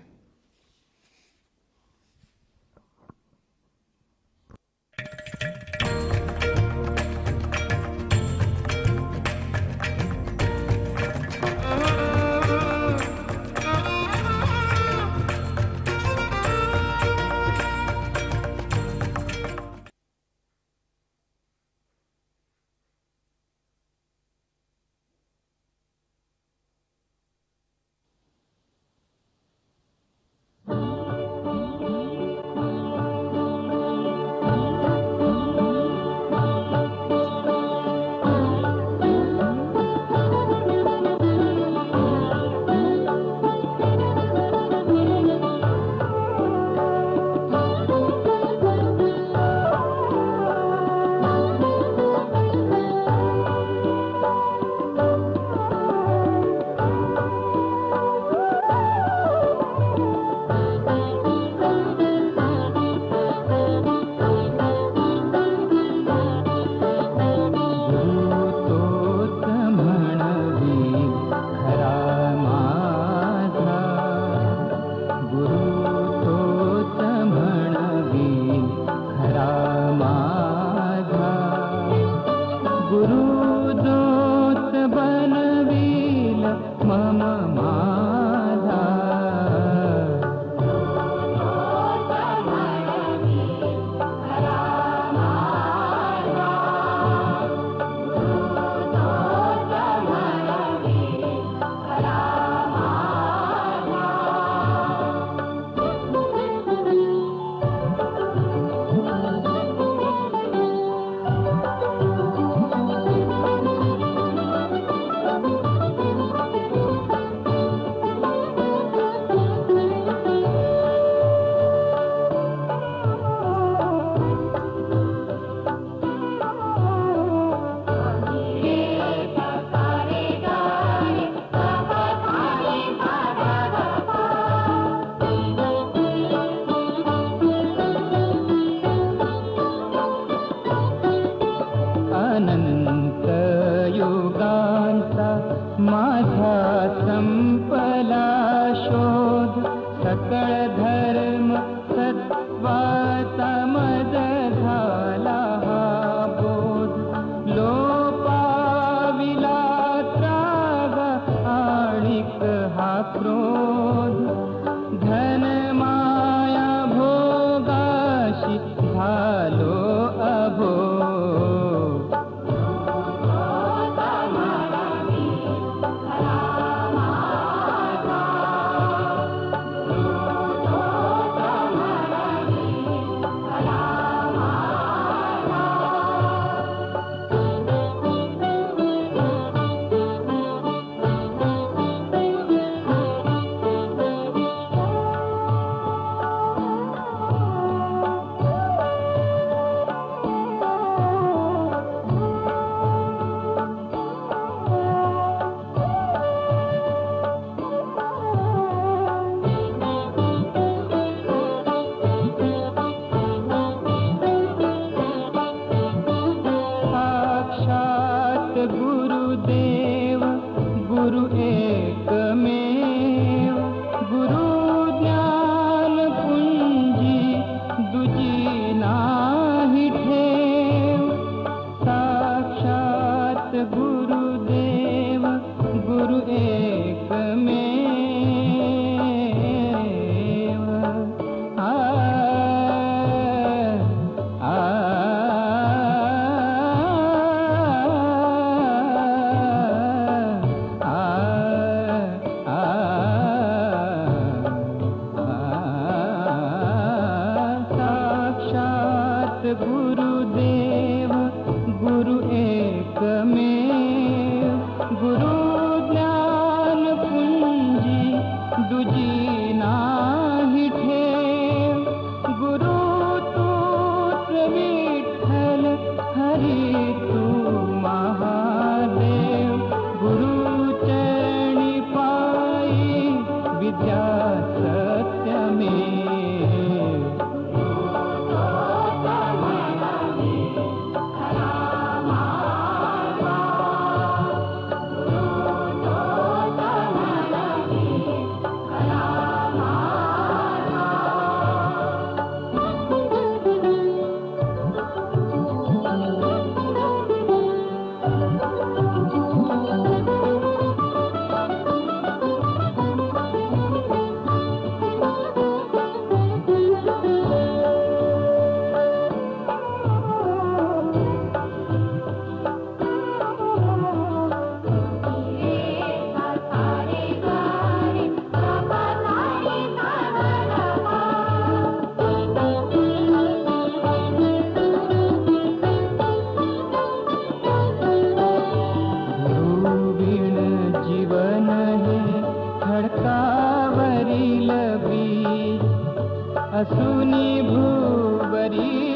माझा. अनंत युगांचा माझा संपला शोध, सकळ धर्म सत्वाचा मज झाला हा बोध. लोपाविला त्राग आणिक हा क्रोध, धन माया भोगाशी झालो अभो. गुरुदेव गुरु एकमेव, गुरु ज्ञान पुंजी दुजी नाही ठेव. साक्षात गुरुदेव गुरु एकमेव. आ गुरुदेव गुरु एकमेव, गुरु ज्ञान पुंजी दुजी नाही ठेव. गुरु तूच विठ्ठल हरी तू महादेव, गुरु चरणी पायी विद्या सत्यमेव. असुनी भूवरी